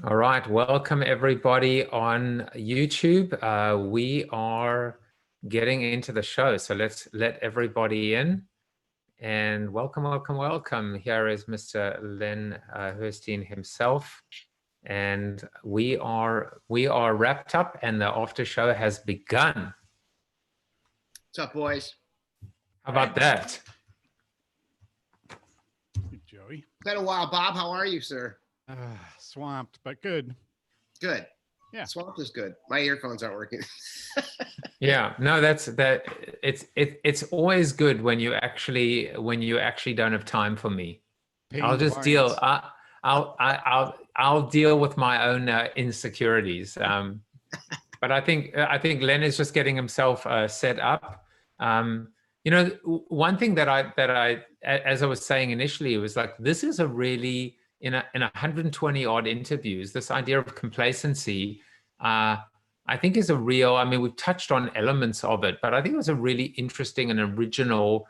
All right, welcome everybody on YouTube. We are getting into the show, so let's let everybody in. And welcome, welcome, welcome. Here is Mr. Len Herstein himself, and we are wrapped up, and the after show has begun. What's up, boys? How about that? Hey, Joey. It's been a while, Bob. How are you, sir? Swamped, but good. Good. Yeah. Swamped is good. My earphones aren't working. Yeah, no, it's always good when you actually don't have time for me. I'll just deal. I'll deal with my own insecurities. But I think Len is just getting himself set up. You know, one thing that I as I was saying initially, it was like, this is a really in 120 odd interviews, this idea of complacency, I think is a real. I mean, we've touched on elements of it, but I think it was a really interesting and original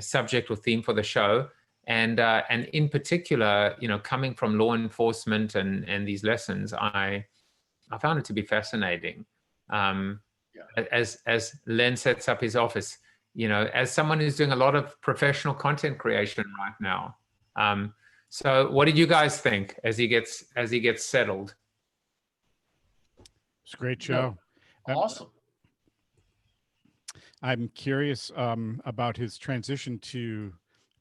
subject or theme for the show. And in particular, you know, coming from law enforcement and these lessons, I found it to be fascinating. As Len sets up his office, you know, as someone who's doing a lot of professional content creation right now. So what did you guys think as he gets settled? It's a great show. Awesome. I'm curious about his transition to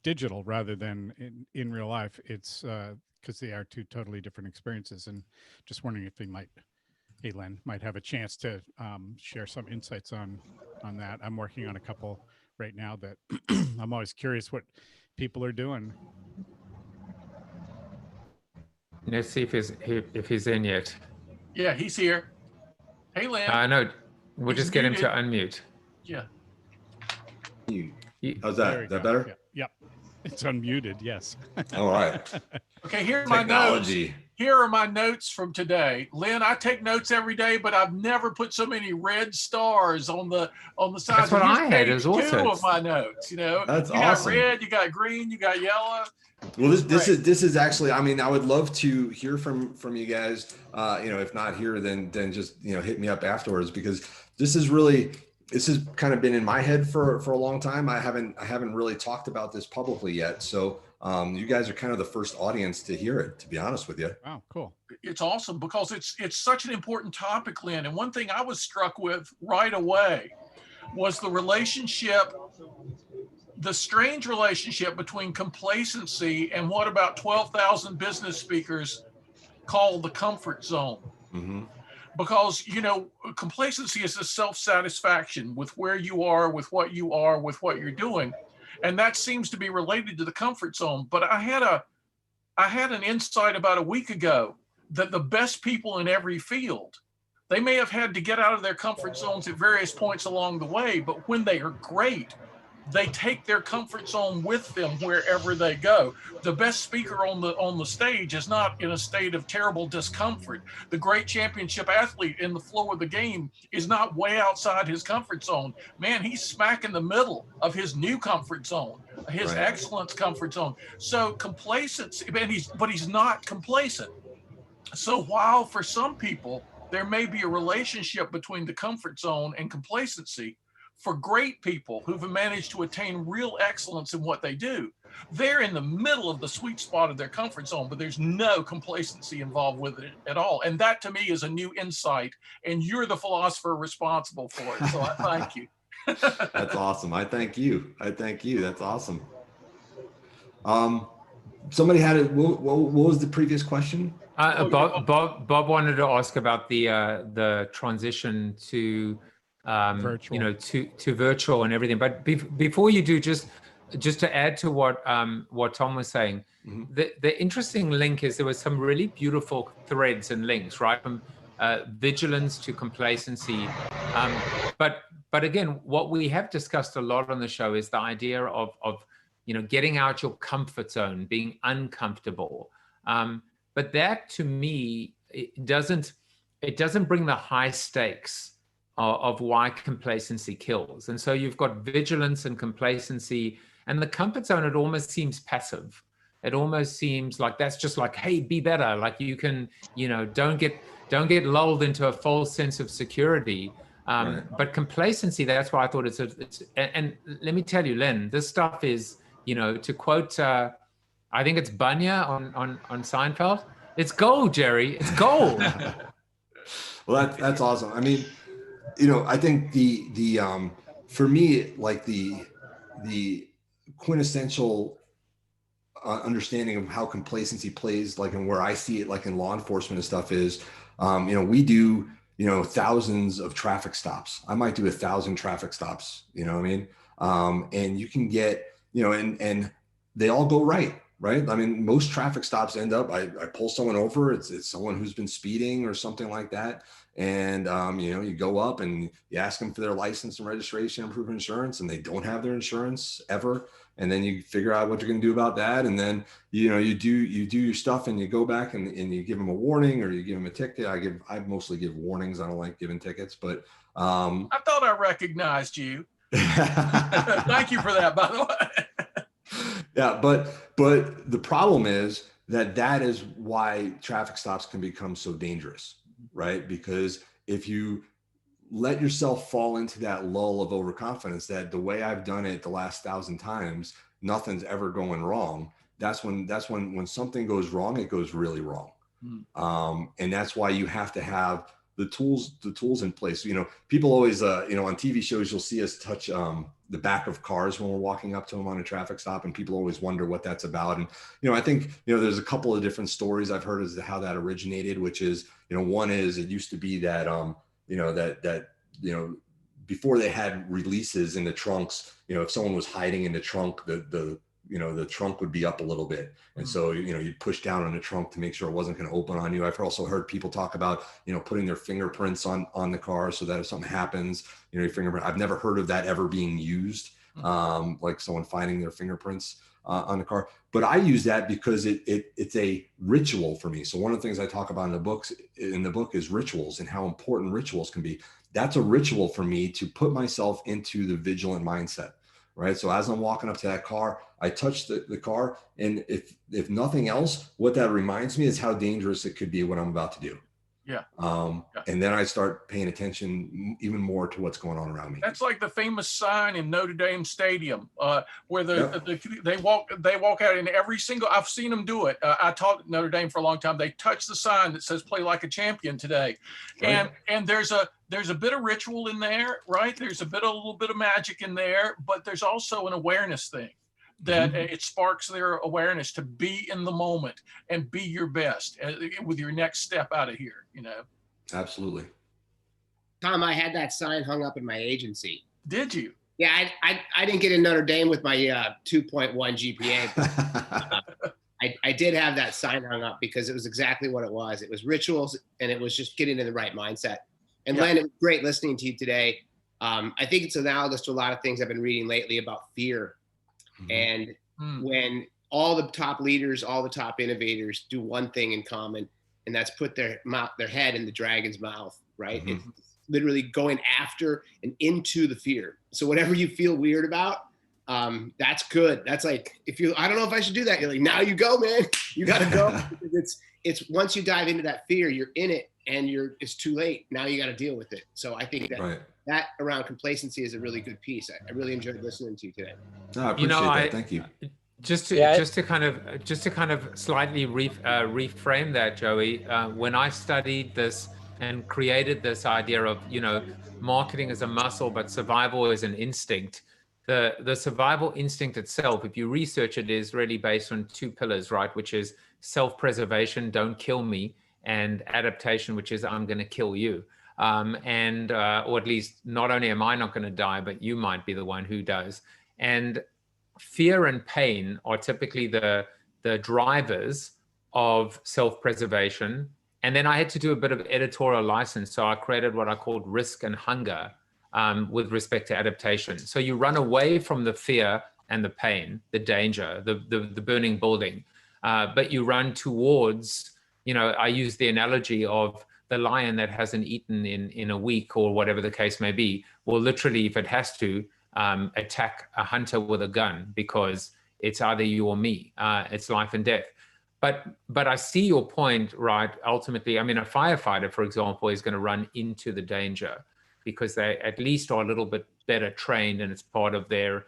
digital rather than in real life. It's because they are two totally different experiences, and just wondering if hey, Len, might have a chance to share some insights on that. I'm working on a couple right now that I'm always curious what people are doing. Let's see if he's in yet. Yeah, he's here. Hey, Len. No, we'll just get him to unmute. Yeah. How's that? Is that better? Yeah. Yep. It's unmuted. Yes. All right. Okay, here are my notes. Here are my notes from today. Len, I take notes every day, but I've never put so many red stars on the side. That's what I had. It was also two of my notes. You know, that's you awesome. got red, you got green, you got yellow. Well, this is actually. I mean, I would love to hear from you guys. You know, if not here, then just hit me up afterwards, because this has kind of been in my head for a long time. I haven't really talked about this publicly yet. So you guys are kind of the first audience to hear it, to be honest with you. Wow, cool. It's awesome because it's such an important topic, Len. And one thing I was struck with right away was the strange relationship between complacency and what about 12,000 business speakers call the comfort zone. Mm-hmm. Because, complacency is a self-satisfaction with where you are, with what you are, with what you're doing. And that seems to be related to the comfort zone. But I had an insight about a week ago that the best people in every field, they may have had to get out of their comfort zones at various points along the way, but when they are great, they take their comfort zone with them wherever they go. The best speaker on the stage is not in a state of terrible discomfort. The great championship athlete in the flow of the game is not way outside his comfort zone. Man, he's smack in the middle of his new comfort zone, his excellence comfort zone. So complacency, but he's not complacent. So while for some people there may be a relationship between the comfort zone and complacency, for great people who've managed to attain real excellence in what they do, they're in the middle of the sweet spot of their comfort zone, but there's no complacency involved with it at all. And that to me is a new insight, and you're the philosopher responsible for it. So I thank you. That's awesome. I thank you. That's awesome. Somebody had it. What was the previous question? Bob wanted to ask about the transition to virtual. To virtual and everything. But before you do, just to add to what Tom was saying, mm-hmm. the interesting link is there were some really beautiful threads and links, right, from vigilance to complacency. But again, what we have discussed a lot on the show is the idea of getting out your comfort zone, being uncomfortable. But that to me, it doesn't bring the high stakes of why complacency kills. And so you've got vigilance and complacency, and the comfort zone, it almost seems passive. it almost seems like that's just like, hey, be better. Like you can, you know, don't get lulled into a false sense of security. Right. But complacency, that's why I thought and let me tell you, Len, this stuff is, you know, to quote, I think it's Banya on Seinfeld, it's gold, Jerry, it's gold. Well, that's awesome. I mean, you know, I think the for me, like the quintessential understanding of how complacency plays, like, and where I see it, like in law enforcement and stuff, is, you know, we do, you know, thousands of traffic stops. I might do 1,000 traffic stops. You know what I mean? And you can get, you know, and they all go right. Right. I mean, most traffic stops end up, I pull someone over. It's someone who's been speeding or something like that. And, you know, you go up and you ask them for their license and registration and proof of insurance, and they don't have their insurance ever. And then you figure out what you're going to do about that. And then, you know, you do your stuff, and you go back and you give them a warning, or you give them a ticket. I mostly give warnings. I don't like giving tickets, but I thought I recognized you. Thank you for that, by the way. Yeah, but the problem is that is why traffic stops can become so dangerous, right? Because if you let yourself fall into that lull of overconfidence, that the way I've done it the last 1,000 times, nothing's ever going wrong. That's when something goes wrong, it goes really wrong. And that's why you have to have the tools in place. You know, people always, you know, on TV shows, you'll see us touch the back of cars when we're walking up to them on a traffic stop, and people always wonder what that's about. And, you know, I think, you know, there's a couple of different stories I've heard as to how that originated, which is, you know, one is, it used to be that, you know, that, you know, before they had releases in the trunks, you know, if someone was hiding in the trunk, you know, the trunk would be up a little bit. And so, you know, you'd push down on the trunk to make sure it wasn't going to open on you. I've also heard people talk about, you know, putting their fingerprints on the car, so that if something happens, you know, your fingerprint. I've never heard of that ever being used, like someone finding their fingerprints on the car. But I use that because it's a ritual for me. So one of the things I talk about in the book is rituals, and how important rituals can be. That's a ritual for me to put myself into the vigilant mindset. Right. So as I'm walking up to that car, I touch the car. And if nothing else, what that reminds me is how dangerous it could be what I'm about to do. Yeah. And then I start paying attention even more to what's going on around me. That's like the famous sign in Notre Dame Stadium, where they walk out in every single. I've seen them do it. I taught at Notre Dame for a long time. They touch the sign that says "Play like a champion today," and there's a bit of ritual in there, right? There's a little bit of magic in there, but there's also an awareness thing that it sparks their awareness to be in the moment and be your best with your next step out of here, you know? Absolutely. Tom, I had that sign hung up in my agency. Did you? Yeah, I didn't get in Notre Dame with my 2.1 GPA. But, I did have that sign hung up because it was exactly what it was. It was rituals, and it was just getting in the right mindset. And Len, it was great listening to you today. I think it's analogous to a lot of things I've been reading lately about fear. And when all the top leaders, all the top innovators do one thing in common, and that's put their head in the dragon's mouth, right? It's literally going after and into the fear. So whatever you feel weird about, that's good. That's like, I don't know if I should do that. You're like, now you go, man. You got to go. Because it's once you dive into that fear, you're in it, and it's too late. Now you got to deal with it. So I think that that around complacency is a really good piece. I really enjoyed listening to you today. No, I appreciate that. Thank you. Just to kind of slightly reframe that, Joey, when I studied this and created this idea of, you know, marketing as a muscle, but survival is an instinct. The survival instinct itself, if you research it, is really based on two pillars, right? Which is self-preservation, don't kill me, and adaptation, which is I'm going to kill you. Or at least not only am I not going to die, but you might be the one who does. And fear and pain are typically the drivers of self-preservation. And then I had to do a bit of editorial license. So I created what I called risk and hunger with respect to adaptation. So you run away from the fear and the pain, the danger, the burning building, but you run towards, you know, I use the analogy of the lion that hasn't eaten in a week, or whatever the case may be, will literally, if it has to, attack a hunter with a gun, because it's either you or me. It's life and death. But I see your point, right? Ultimately, I mean, a firefighter, for example, is going to run into the danger because they at least are a little bit better trained, and it's part of their.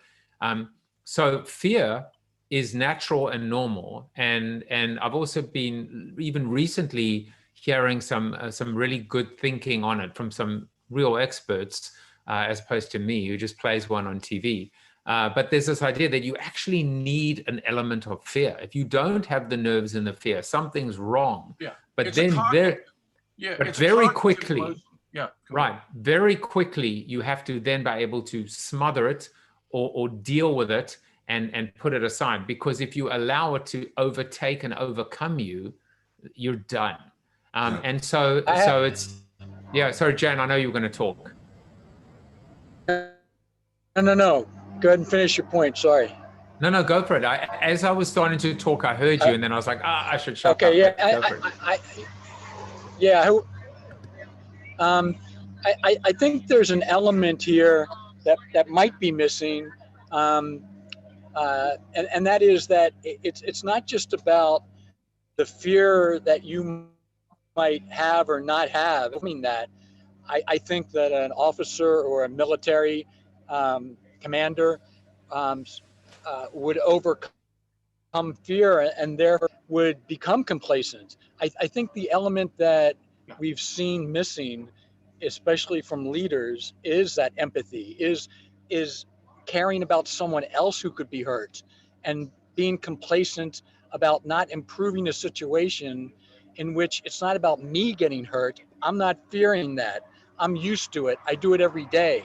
So fear is natural and normal, and I've also been even recently hearing some really good thinking on it from some real experts, as opposed to me who just plays one on TV. But there's this idea that you actually need an element of fear. If you don't have the nerves and the fear, something's wrong. Yeah. But It's then very quickly, right, very quickly, you have to then be able to smother it or deal with it and put it aside. Because if you allow it to overtake and overcome you, you're done. And so it's, yeah, sorry, Jan, I know you were going to talk. No. Go ahead and finish your point. Sorry. No, go for it. As I was starting to talk, I heard you, and then I was like, I should shut up. Okay, yeah. I think there's an element here that might be missing, and that is that it's not just about the fear that you might have or not have. I mean that. I think that an officer or a military commander would overcome fear and therefore would become complacent. I think the element that we've seen missing, especially from leaders, is that empathy, is caring about someone else who could be hurt, and being complacent about not improving a situation in which it's not about me getting hurt. I'm not fearing that. I'm used to it. I do it every day.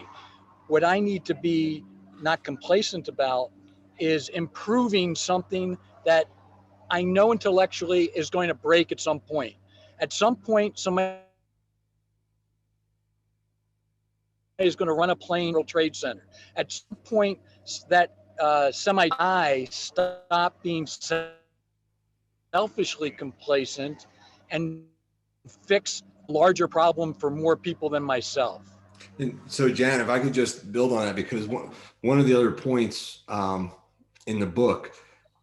What I need to be not complacent about is improving something that I know intellectually is going to break at some point. At some point, somebody is going to run a plane World Trade Center. At some point, that semi-I stop being selfishly complacent and fix a larger problem for more people than myself. And so, Jan, if I could just build on that, because one of the other points in the book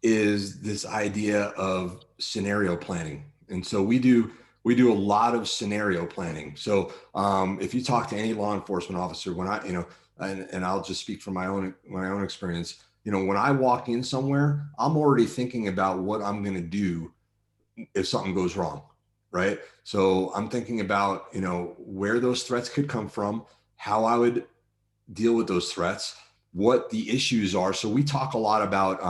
is this idea of scenario planning. And so we do a lot of scenario planning. So if you talk to any law enforcement officer, when and I'll just speak from my own experience, when I walk in somewhere, I'm already thinking about what I'm going to do if something goes wrong. Right. So I'm thinking about, where those threats could come from, how I would deal with those threats, what the issues are. So we talk a lot about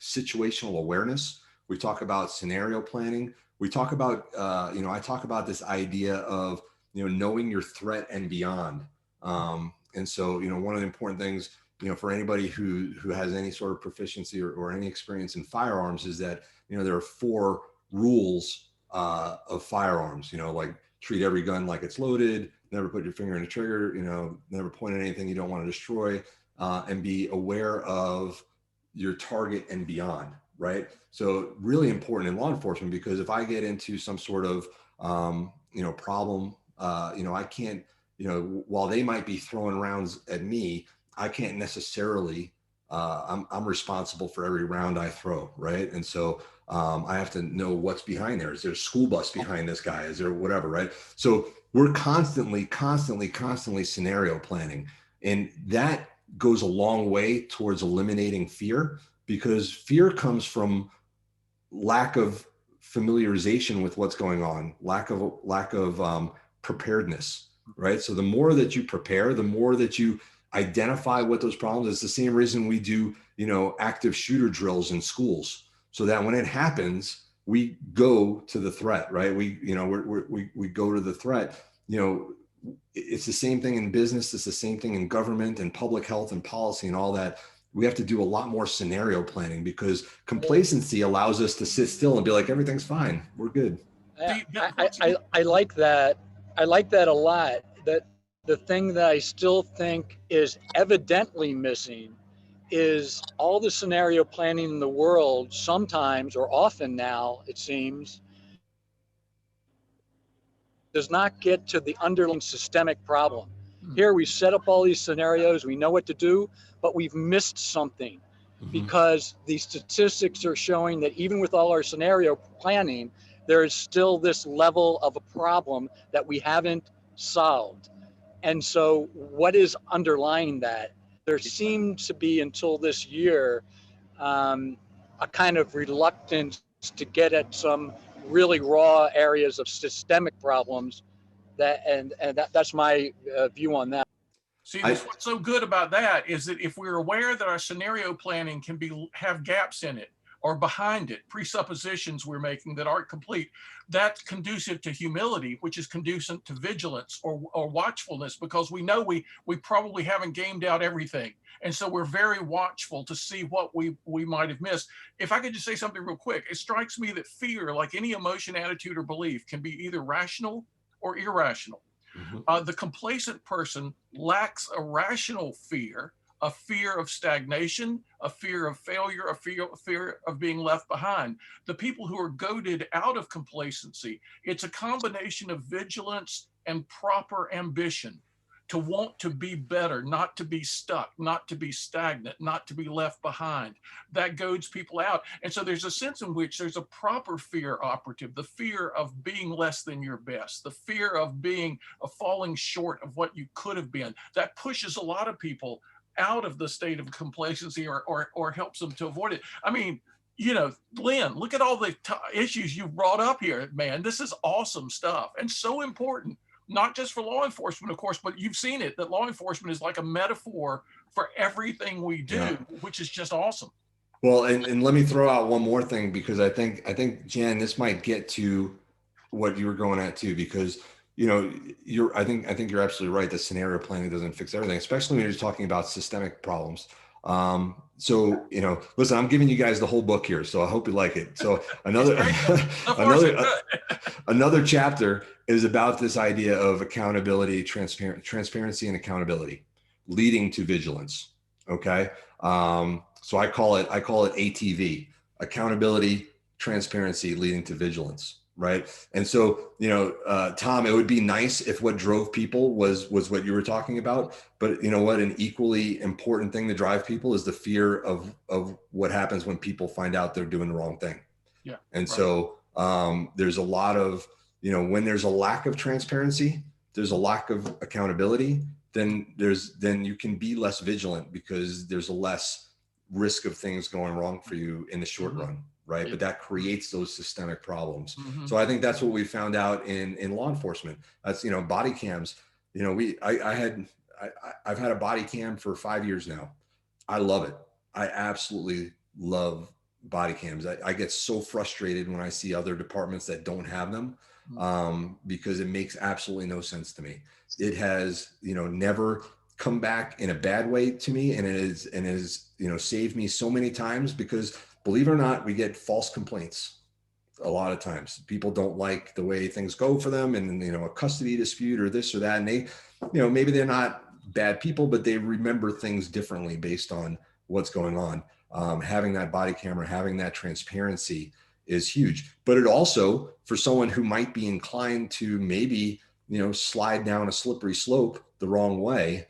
situational awareness. We talk about scenario planning. We talk about, I talk about this idea of, knowing your threat and beyond. And so, one of the important things, for anybody who has any sort of proficiency or any experience in firearms is that, there are 4 rules of firearms, like treat every gun like it's loaded, never put your finger in the trigger, never point at anything you don't want to destroy, and be aware of your target and beyond, right? So really important in law enforcement, because if I get into some sort of, problem, I can't, while they might be throwing rounds at me, I can't necessarily, I'm responsible for every round I throw, right? And so I have to know what's behind there. Is there a school bus behind this guy? Is there whatever, right? So we're constantly scenario planning. And that goes a long way towards eliminating fear, because fear comes from lack of familiarization with what's going on, lack of preparedness, right? So the more that you prepare, the more that you identify what those problems. It's the same reason we do, active shooter drills in schools, so that when it happens, we go to the threat, right? We go to the threat. It's the same thing in business. It's the same thing in government and public health and policy and all that. We have to do a lot more scenario planning, because complacency allows us to sit still and be like, everything's fine, we're good. I like that. I like that a lot. That the thing that I still think is evidently missing is all the scenario planning in the world sometimes, or often now, it seems, does not get to the underlying systemic problem. Here we set up all these scenarios, we know what to do, but we've missed something. because the statistics are showing that even with all our scenario planning, there is still this level of a problem that we haven't solved. And so what is underlying that? There seemed to be, until this year, a kind of reluctance to get at some really raw areas of systemic problems. That's my view on that. See, what's so good about that is that if we're aware that our scenario planning can have gaps in it or behind it, presuppositions we're making that aren't complete, that's conducive to humility, which is conducive to vigilance or watchfulness, because we know we probably haven't gamed out everything. And so we're very watchful to see what we might have missed. If I could just say something real quick, it strikes me that fear, like any emotion, attitude, or belief, can be either rational or irrational. The complacent person lacks a rational fear, a fear of stagnation, a fear of failure, a fear of being left behind. The people who are goaded out of complacency, it's a combination of vigilance and proper ambition to want to be better, not to be stuck, not to be stagnant, not to be left behind. That goads people out. And so there's a sense in which there's a proper fear operative, the fear of being less than your best, the fear of falling short of what you could have been. That pushes a lot of people out of the state of complacency or helps them to avoid it. I mean, you know, Len, look at all the issues you've brought up here, man. This is awesome stuff and so important. Not just for law enforcement, of course, but you've seen it, that law enforcement is like a metaphor for everything we do, which is just awesome. Well, and let me throw out one more thing, because I think, Jen, this might get to what you were going at too, because, you know, I think you're absolutely right. The scenario planning doesn't fix everything, especially when you're talking about systemic problems. So, you know, listen, I'm giving you guys the whole book here, so I hope you like it. So another chapter is about this idea of accountability, transparency and accountability leading to vigilance. Okay. So I call it ATV, accountability, transparency leading to vigilance. Right. And so, you know, Tom, it would be nice if what drove people was what you were talking about. But you know what, an equally important thing to drive people is the fear of what happens when people find out they're doing the wrong thing. Yeah. And so there's a lot of, you know, when there's a lack of transparency, there's a lack of accountability, then you can be less vigilant, because there's a less risk of things going wrong for you in the short run. Right. But that creates those systemic problems. So I think that's what we found out in law enforcement. That's, you know, body cams, you know, I've had a body cam for 5 years now. I love it. I absolutely love body cams. I get so frustrated when I see other departments that don't have them, because it makes absolutely no sense to me. It has, you know, never come back in a bad way to me. And it is, you know, saved me so many times, because believe it or not, we get false complaints a lot of times. People don't like the way things go for them, and, you know, a custody dispute or this or that. And they, you know, maybe they're not bad people, but they remember things differently based on what's going on. Having that body camera, having that transparency is huge. But it also, for someone who might be inclined to maybe, you know, slide down a slippery slope the wrong way,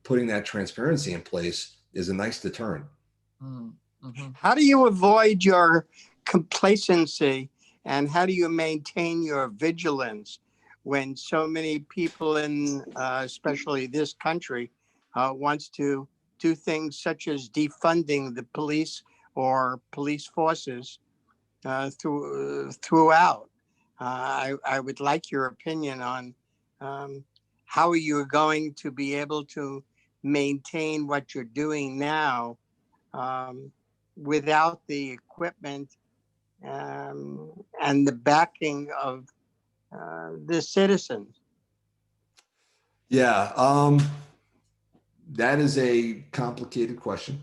putting that transparency in place is a nice deterrent. How do you avoid your complacency, and how do you maintain your vigilance when so many people in especially this country wants to do things such as defunding the police or police forces throughout? I would like your opinion on how you are going to be able to maintain what you're doing now without the equipment and the backing of the citizens. Yeah, that is a complicated question.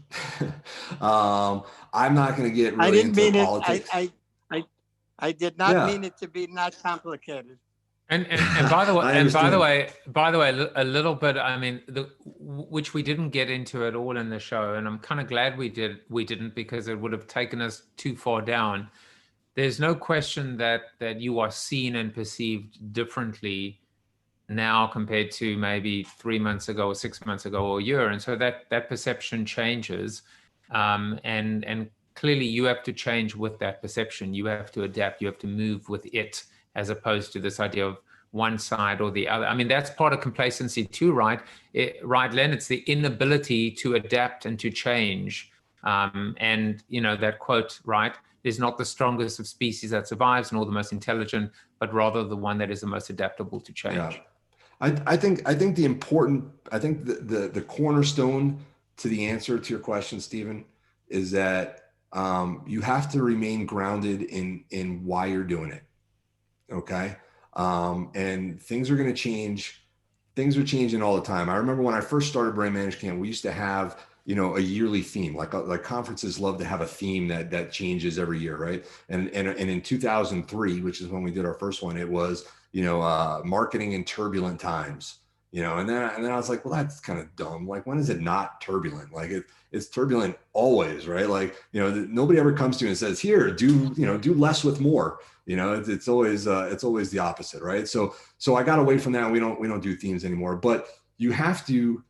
I'm not going to get really into politics. I did not mean it to be not complicated. And by the way, a little bit. I mean, which we didn't get into at all in the show, and I'm kind of glad we didn't, because it would have taken us too far down. There's no question that you are seen and perceived differently now compared to maybe 3 months ago or 6 months ago or a year, and so that perception changes. And clearly you have to change with that perception. You have to adapt. You have to move with it, as opposed to this idea of one side or the other. I mean, that's part of complacency too, right? Right, Len? It's the inability to adapt and to change. And, you know, that quote, right? Is not the strongest of species that survives, nor the most intelligent, but rather the one that is the most adaptable to change. Yeah. I think the cornerstone to the answer to your question, Stephen, is that you have to remain grounded in why you're doing it. Okay. And things are going to change. Things are changing all the time. I remember when I first started Brand Manage Camp, we used to have, you know, a yearly theme. Like conferences love to have a theme that changes every year, right? And in 2003, which is when we did our first one, it was, you know, marketing in turbulent times. You know, and then I was like, well, that's kind of dumb. Like, when is it not turbulent? Like it's turbulent always, right? Like, you know, nobody ever comes to you and says, here, do less with more. You know, it's always the opposite, right? So I got away from that. We don't do themes anymore. But you have to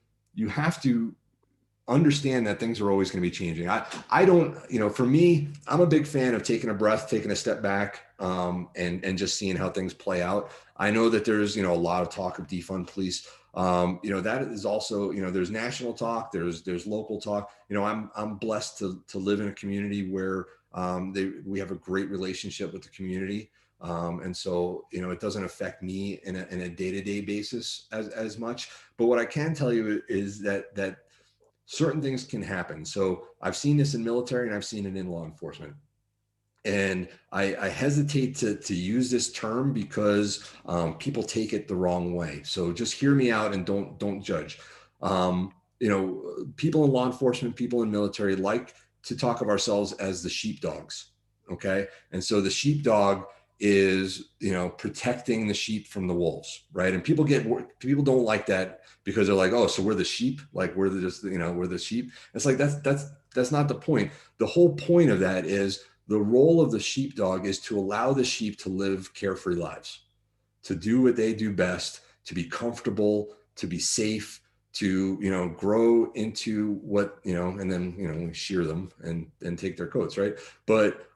understand that things are always going to be changing. I don't, you know, for me, I'm a big fan of taking a breath, taking a step back, and just seeing how things play out. I know that there's, you know, a lot of talk of defund police. You know, that is also, you know, there's national talk, there's local talk. You know, I'm blessed to live in a community where we have a great relationship with the community. And so, you know, it doesn't affect me in a day-to-day basis as much. But what I can tell you is that certain things can happen. So I've seen this in military and I've seen it in law enforcement. And I hesitate to use this term because people take it the wrong way. So just hear me out and don't judge. You know, people in law enforcement, people in military like to talk of ourselves as the sheepdogs. Okay. And so the sheepdog is, you know, protecting the sheep from the wolves, right? And people don't like that because they're like, oh, so we're the sheep, like we're the sheep. It's like that's not the point. The whole point of that is the role of the sheepdog is to allow the sheep to live carefree lives, to do what they do best, to be comfortable, to be safe, to, you know, grow into what, you know, and then, you know, we shear them and take their coats, right? But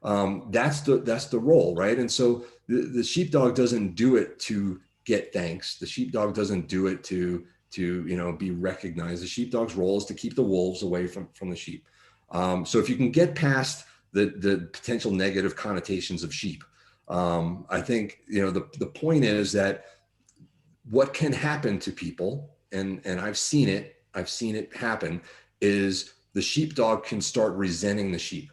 that's the role, right? And so the sheepdog doesn't do it to get thanks. The sheepdog doesn't do it to you know, be recognized. The sheepdog's role is to keep the wolves away from the sheep. So if you can get past the potential negative connotations of sheep, I think, you know, the point is that what can happen to people, and I've seen it happen, is the sheepdog can start resenting the sheep,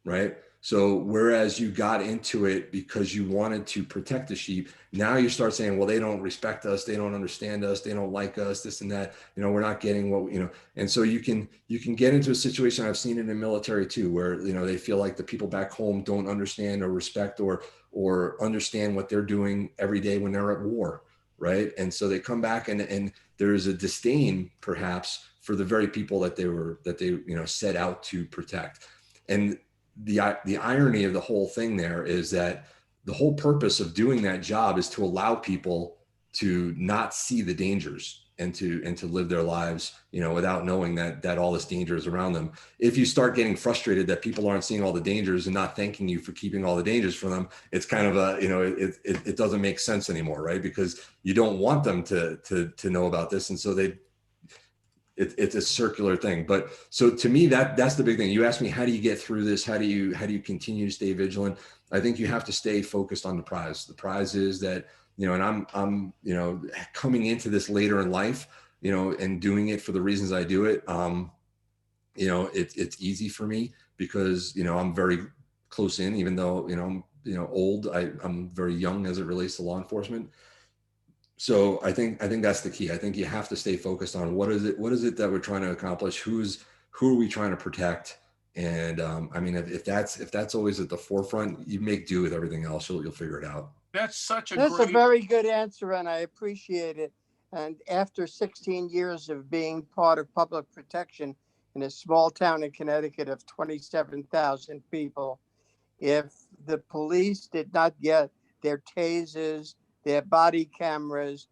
right? So whereas you got into it because you wanted to protect the sheep, now you start saying, well, they don't respect us, they don't understand us, they don't like us, this and that, you know, we're not getting what, you know. And so you can get into a situation, I've seen it in military too, where, you know, they feel like the people back home don't understand or respect or understand what they're doing every day when they're at war, right? And so they come back and there's a disdain perhaps for the very people that they you know, set out to protect. And the irony of the whole thing there is that the whole purpose of doing that job is to allow people to not see the dangers and to live their lives, you know, without knowing that all this danger is around them. If you start getting frustrated that people aren't seeing all the dangers and not thanking you for keeping all the dangers from them, it's kind of a, you know, it doesn't make sense anymore, right? Because you don't want them to know about this, and so it's a circular thing. But so to me, that's the big thing. You asked me, how do you get through this? How do you continue to stay vigilant? I think you have to stay focused on the prize. The prize is that, you know, and I'm, you know, coming into this later in life, you know, and doing it for the reasons I do it. You know, it's easy for me because, you know, I'm very close in, even though, you know, I'm, you know, old, I'm very young as it relates to law enforcement. So I think that's the key. I think you have to stay focused on what is it that we're trying to accomplish? Who are we trying to protect? And I mean, if that's always at the forefront, you make do with everything else. You'll figure it out. That's a very good answer, and I appreciate it. And after 16 years of being part of public protection in a small town in Connecticut of 27,000 people, if the police did not get their tasers, their body cameras,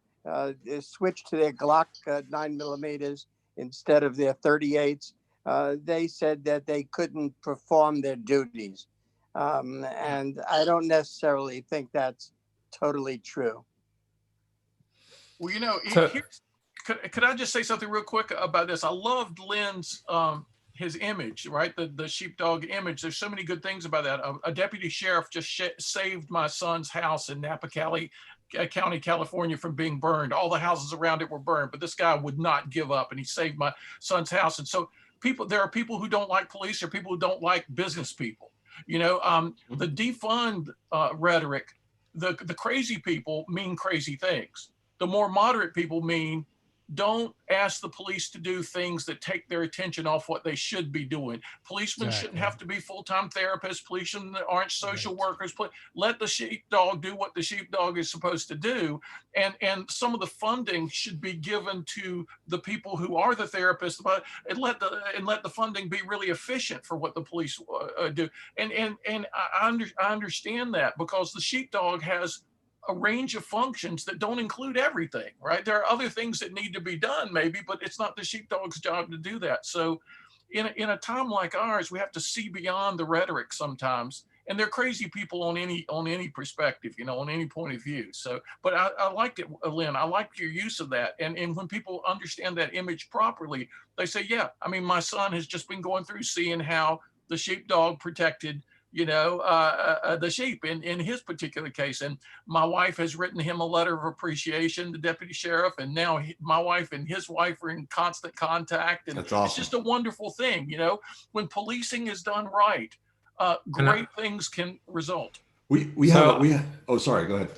switch to their Glock 9mm instead of their 38s, they said that they couldn't perform their duties. And I don't necessarily think that's totally true. Well, So- could I just say something real quick about this? I loved Len's his image, right? The sheepdog image. There's so many good things about that. A deputy sheriff just saved my son's house in Napa County, California, from being burned. All the houses around it were burned, but this guy would not give up, and he saved my son's house. And so there are people who don't like police. There are people who don't like business people. The defund rhetoric, the crazy people mean crazy things. The more moderate people mean, don't ask the police to do things that take their attention off what they should be doing. Policemen shouldn't have to be full-time therapists. Policemen aren't social workers. Let the sheepdog do what the sheepdog is supposed to do. And some of the funding should be given to the people who are the therapists, and let the funding be really efficient for what the police do. And I understand that, because the sheepdog has a range of functions that don't include everything, right? There are other things that need to be done maybe, but it's not the sheepdog's job to do that. So in a time like ours, we have to see beyond the rhetoric sometimes. And they're crazy people on any perspective, on any point of view. So, but I liked it, Len. I liked your use of that. And when people understand that image properly, they say, yeah, I mean, my son has just been going through seeing how the sheepdog protected the sheep in his particular case. And my wife has written him a letter of appreciation, the deputy sheriff, and now my wife and his wife are in constant contact. And That's awesome. It's just a wonderful thing, when policing is done right, great things can result. Oh, sorry, go ahead.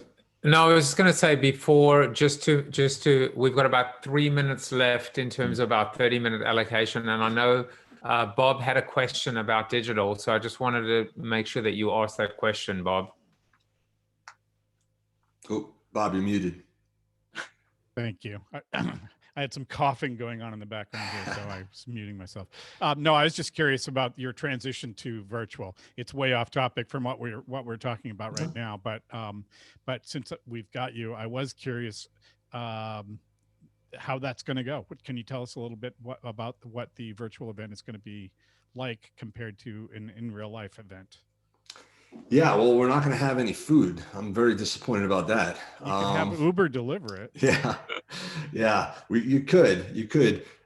No, I was just going to say before, just to, we've got about 3 minutes left in terms of our 30-minute allocation. And I know Bob had a question about digital, so I just wanted to make sure that you asked that question, Bob. Oh, Bob, you're muted. Thank you. I had some coughing going on in the background here, so I was muting myself. No, I was just curious about your transition to virtual. It's way off topic from what we're talking about right now, but since we've got you, I was curious how that's going to go. Can you tell us a little bit about what the virtual event is going to be like compared to an in real life event? Yeah, well, we're not going to have any food. I'm very disappointed about that. You can have Uber deliver it. Yeah, you could.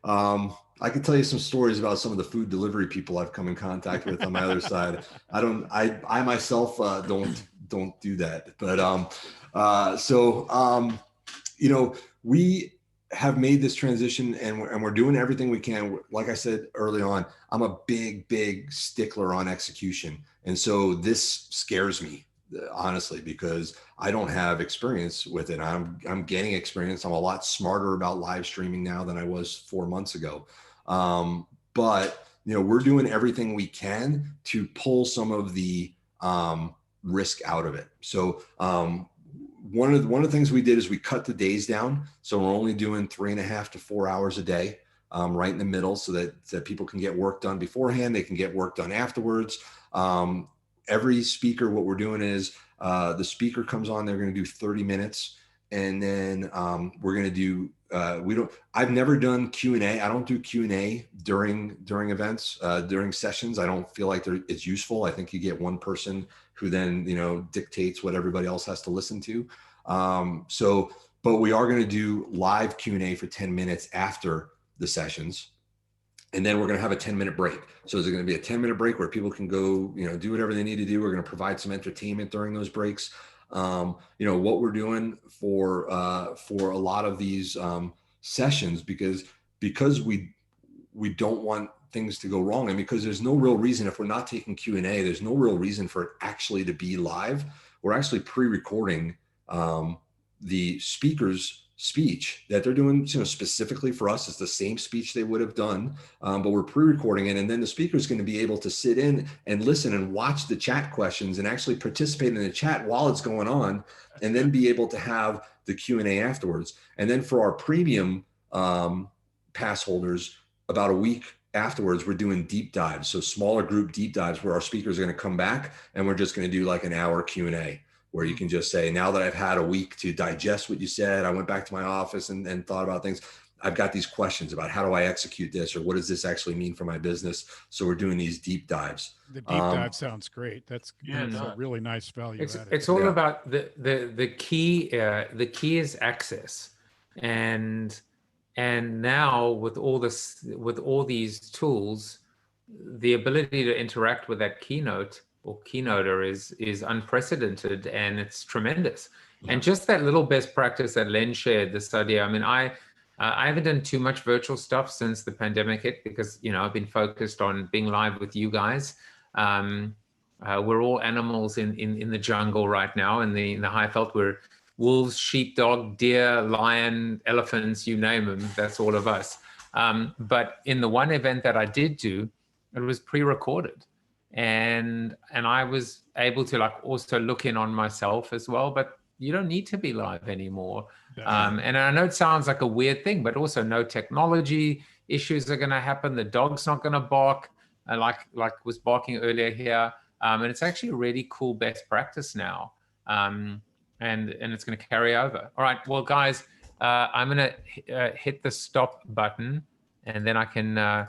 I could tell you some stories about some of the food delivery people I've come in contact with on my other side. I myself don't do that, but we have made this transition, and we're doing everything we can. Like I said early on, I'm a big stickler on execution. And so this scares me, honestly, because I don't have experience with it. I'm gaining experience. I'm a lot smarter about live streaming now than I was 4 months ago. But we're doing everything we can to pull some of the risk out of it. So one of the things we did is we cut the days down. So we're only doing 3.5 to 4 hours a day, right in the middle, so that people can get work done beforehand. They can get work done afterwards. Every speaker, what we're doing is the speaker comes on, they're going to do 30 minutes. And then we're going to do, I've never done Q&A. I don't do Q&A during events, during sessions. I don't feel like it's useful. I think you get one person who then, dictates what everybody else has to listen to. But we are going to do live Q&A for 10 minutes after the sessions. And then we're going to have a 10-minute break. So there's going to be a 10-minute break where people can go, do whatever they need to do. We're going to provide some entertainment during those breaks. What we're doing for a lot of these sessions, because we don't want things to go wrong, and because there's no real reason, if we're not taking Q&A, there's no real reason for it actually to be live. We're actually pre-recording the speaker's speech that they're doing, specifically for us. It's the same speech they would have done, but we're pre-recording it, and then the speaker is going to be able to sit in and listen and watch the chat questions and actually participate in the chat while it's going on, and then be able to have the Q&A afterwards. And then for our premium pass holders, about a week afterwards, we're doing deep dives, so smaller group deep dives where our speakers are going to come back and we're just going to do like an hour Q&A. Where you can just say, now that I've had a week to digest what you said, I went back to my office and thought about things. I've got these questions about how do I execute this, or what does this actually mean for my business? So we're doing these deep dives. The deep dive sounds great. That's Yeah, it a does. really nice value It's added. it's all Yeah. about the key. The key is access, and now with all this, with all these tools, the ability to interact with that keynote or keynoter is unprecedented, and it's tremendous. And just that little best practice that Len shared, this idea. I mean, I haven't done too much virtual stuff since the pandemic hit, because I've been focused on being live with you guys. We're all animals in the jungle right now, in the Highveld. We're wolves, sheepdog, deer, lion, elephants, you name them. That's all of us. But in the one event that I did do, it was pre-recorded, and I was able to like also look in on myself as well. But you don't need to be live anymore. And I know it sounds like a weird thing, but also no technology issues are going to happen. The dog's not going to bark like was barking earlier here. And it's actually a really cool best practice now. And it's going to carry over. All right, well, guys, I'm going to hit the stop button, and then I can